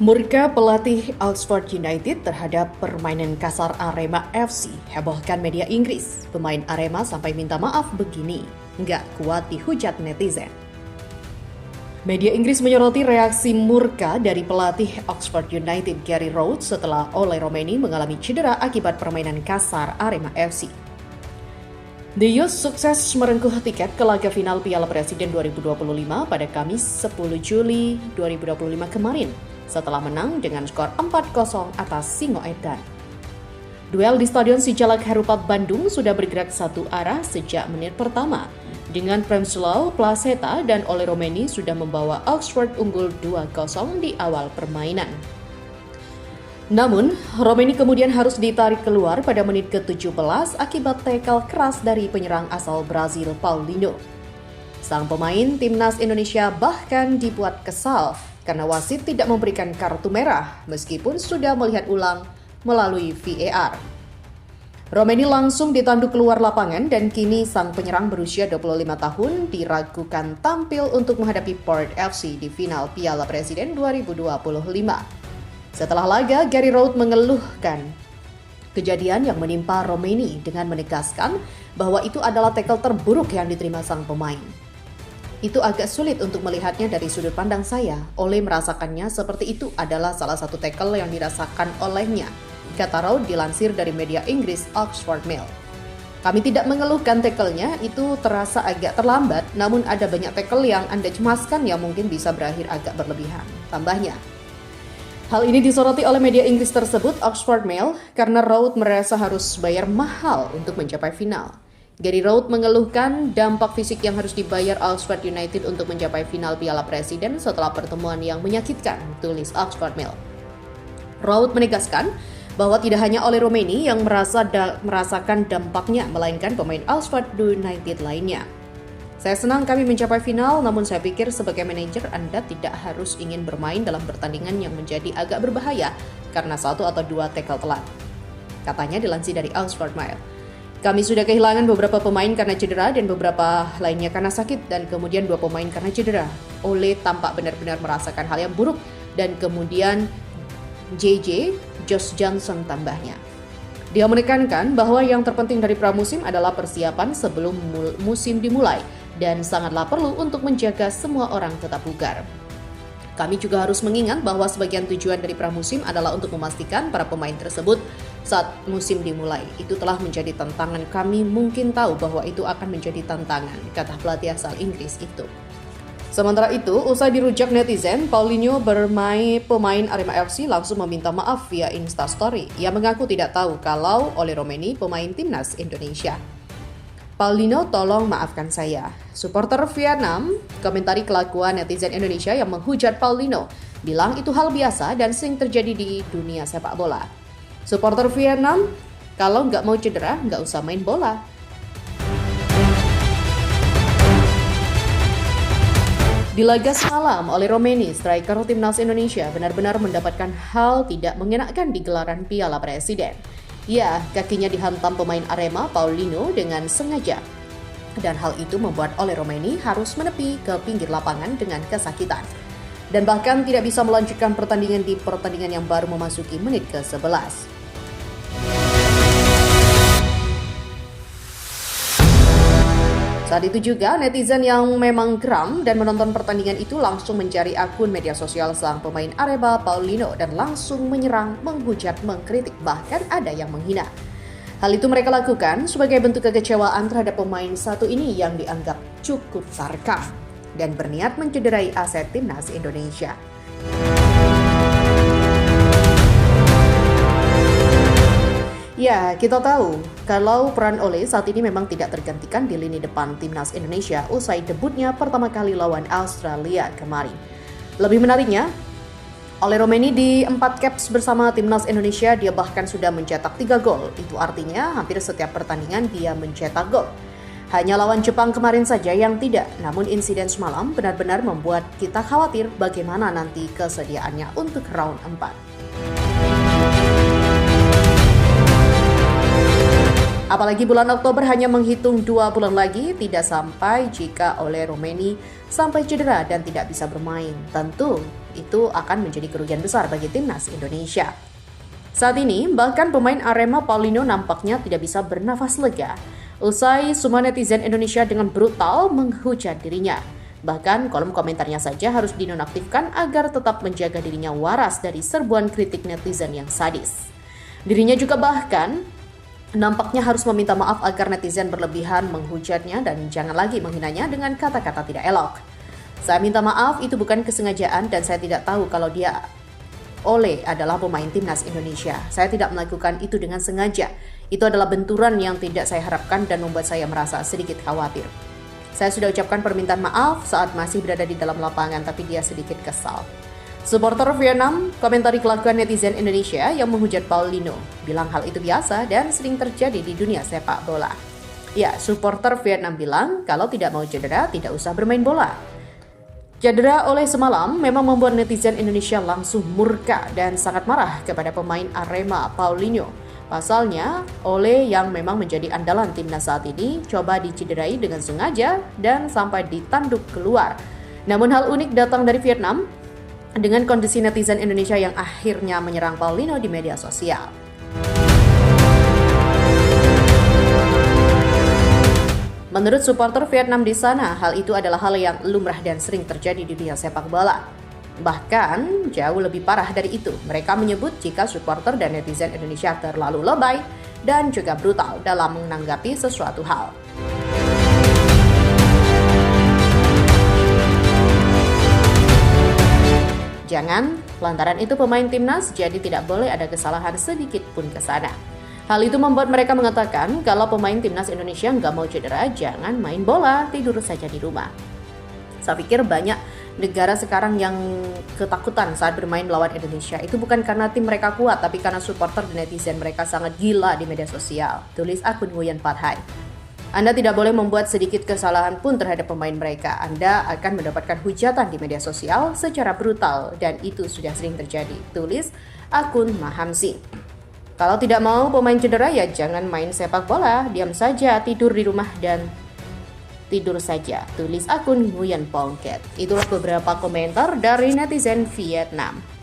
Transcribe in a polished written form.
Murka pelatih Oxford United terhadap permainan kasar Arema FC hebohkan media Inggris. Pemain Arema sampai minta maaf begini, nggak kuat dihujat netizen. Media Inggris menyoroti reaksi murka dari pelatih Oxford United Gary Rhodes setelah Ole Romeni mengalami cedera akibat permainan kasar Arema FC. The Youth sukses merengkuh tiket ke laga final Piala Presiden 2025 pada Kamis 10 Juli 2025 kemarin setelah menang dengan skor 4-0 atas Singoedan. Duel di Stadion Sijalak Harupat Bandung sudah bergerak satu arah sejak menit pertama, dengan Premslau, Placeta, dan Ole Romeni sudah membawa Oxford unggul 2-0 di awal permainan. Namun, Romeni kemudian harus ditarik keluar pada menit ke-17 akibat tackle keras dari penyerang asal Brazil Paulinho. Sang pemain timnas Indonesia bahkan dibuat kesal karena wasit tidak memberikan kartu merah meskipun sudah melihat ulang melalui VAR. Romeni langsung ditanduk keluar lapangan dan kini sang penyerang berusia 25 tahun diragukan tampil untuk menghadapi Port FC di final Piala Presiden 2025. Setelah laga, Gary Rhodes mengeluhkan kejadian yang menimpa Romeni dengan menegaskan bahwa itu adalah tackle terburuk yang diterima sang pemain. Itu agak sulit untuk melihatnya dari sudut pandang saya. Ole merasakannya seperti itu adalah salah satu tackle yang dirasakan olehnya, kata Rhodes dilansir dari media Inggris Oxford Mail. Kami tidak mengeluhkan tackle-nya, itu terasa agak terlambat, namun ada banyak tackle yang Anda cemaskan yang mungkin bisa berakhir agak berlebihan, tambahnya. Hal ini disoroti oleh media Inggris tersebut, Oxford Mail, karena Rhodes merasa harus bayar mahal untuk mencapai final. Gary Rhodes mengeluhkan dampak fisik yang harus dibayar Oxford United untuk mencapai final Piala Presiden setelah pertemuan yang menyakitkan, tulis Oxford Mail. Rhodes menegaskan bahwa tidak hanya Ole Romeni yang merasakan dampaknya, melainkan pemain Oxford United lainnya. Saya senang kami mencapai final, namun saya pikir sebagai manajer Anda tidak harus ingin bermain dalam pertandingan yang menjadi agak berbahaya karena satu atau dua tackle telat, katanya dilansir dari Oxford Mail. Kami sudah kehilangan beberapa pemain karena cedera dan beberapa lainnya karena sakit, dan kemudian 2 pemain karena cedera. Ole tampak benar-benar merasakan hal yang buruk, dan kemudian Josh Johnson tambahnya. Dia menekankan bahwa yang terpenting dari pramusim adalah persiapan sebelum musim dimulai dan sangatlah perlu untuk menjaga semua orang tetap bugar. Kami juga harus mengingat bahwa sebagian tujuan dari pramusim adalah untuk memastikan para pemain tersebut saat musim dimulai. Itu telah menjadi tantangan kami, mungkin tahu bahwa itu akan menjadi tantangan, kata pelatih asal Inggris itu. Sementara itu, usai dirujak netizen, Paulinho pemain Arema FC langsung meminta maaf via Instastory. Ia mengaku tidak tahu kalau Ole Romeni pemain timnas Indonesia. Paulinho, tolong maafkan saya. Supporter Vietnam komentari kelakuan netizen Indonesia yang menghujat Paulinho, bilang itu hal biasa dan sering terjadi di dunia sepak bola. Supporter Vietnam, kalau nggak mau cedera, nggak usah main bola. Di laga semalam, Ole Romeni, striker timnas Indonesia, benar-benar mendapatkan hal tidak mengenakan di gelaran Piala Presiden. Ya, kakinya dihantam pemain Arema, Paulinho, dengan sengaja. Dan hal itu membuat Ole Romeni harus menepi ke pinggir lapangan dengan kesakitan. Dan bahkan tidak bisa melanjutkan pertandingan di pertandingan yang baru memasuki menit ke-11. Saat itu juga, netizen yang memang geram dan menonton pertandingan itu langsung mencari akun media sosial sang pemain Arema, Paulinho, dan langsung menyerang, menghujat, mengkritik, bahkan ada yang menghina. Hal itu mereka lakukan sebagai bentuk kekecewaan terhadap pemain satu ini yang dianggap cukup sarkas dan berniat mencederai aset timnas Indonesia. Ya, kita tahu kalau peran Ole saat ini memang tidak tergantikan di lini depan timnas Indonesia usai debutnya pertama kali lawan Australia kemarin. Lebih menariknya, Ole Romeni di 4 caps bersama timnas Indonesia, dia bahkan sudah mencetak 3 gol. Itu artinya hampir setiap pertandingan dia mencetak gol. Hanya lawan Jepang kemarin saja yang tidak, namun insiden semalam benar-benar membuat kita khawatir bagaimana nanti kesediaannya untuk round 4. Apalagi bulan Oktober hanya menghitung 2 bulan lagi, tidak sampai jika Ole Romeni sampai cedera dan tidak bisa bermain. Tentu itu akan menjadi kerugian besar bagi timnas Indonesia. Saat ini, bahkan pemain Arema Paulinho nampaknya tidak bisa bernafas lega. Usai semua netizen Indonesia dengan brutal menghujat dirinya. Bahkan kolom komentarnya saja harus dinonaktifkan agar tetap menjaga dirinya waras dari serbuan kritik netizen yang sadis. Dirinya juga bahkan nampaknya harus meminta maaf agar netizen berlebihan menghujatnya dan jangan lagi menghinanya dengan kata-kata tidak elok. Saya minta maaf, itu bukan kesengajaan dan saya tidak tahu kalau dia Ole adalah pemain timnas Indonesia. Saya tidak melakukan itu dengan sengaja. Itu adalah benturan yang tidak saya harapkan dan membuat saya merasa sedikit khawatir. Saya sudah ucapkan permintaan maaf saat masih berada di dalam lapangan, tapi dia sedikit kesal. Supporter Vietnam komentari kelakuan netizen Indonesia yang menghujat Paulinho, bilang hal itu biasa dan sering terjadi di dunia sepak bola. Ya, supporter Vietnam bilang kalau tidak mau cedera, tidak usah bermain bola. Cedera oleh semalam memang membuat netizen Indonesia langsung murka dan sangat marah kepada pemain Arema Paulinho. Pasalnya, Ole yang memang menjadi andalan timnas saat ini coba dicederai dengan sengaja dan sampai ditanduk keluar. Namun hal unik datang dari Vietnam dengan kondisi netizen Indonesia yang akhirnya menyerang Paulinho di media sosial. Menurut supporter Vietnam di sana, hal itu adalah hal yang lumrah dan sering terjadi di dunia sepak bola. Bahkan, jauh lebih parah dari itu, mereka menyebut jika supporter dan netizen Indonesia terlalu lebay dan juga brutal dalam menanggapi sesuatu hal. Jangan, lantaran itu pemain timnas, jadi tidak boleh ada kesalahan sedikit pun ke sana. Hal itu membuat mereka mengatakan kalau pemain timnas Indonesia nggak mau cedera, jangan main bola, tidur saja di rumah. Saya pikir banyak negara sekarang yang ketakutan saat bermain melawan Indonesia. Itu bukan karena tim mereka kuat, tapi karena supporter dan netizen mereka sangat gila di media sosial. Tulis akun Nguyen Phat Hai. Anda tidak boleh membuat sedikit kesalahan pun terhadap pemain mereka. Anda akan mendapatkan hujatan di media sosial secara brutal dan itu sudah sering terjadi. Tulis akun Mahamsi. Kalau tidak mau pemain cedera ya jangan main sepak bola, diam saja, tidur di rumah dan tidur saja. Tulis akun Nguyen Pongket. Itulah beberapa komentar dari netizen Vietnam.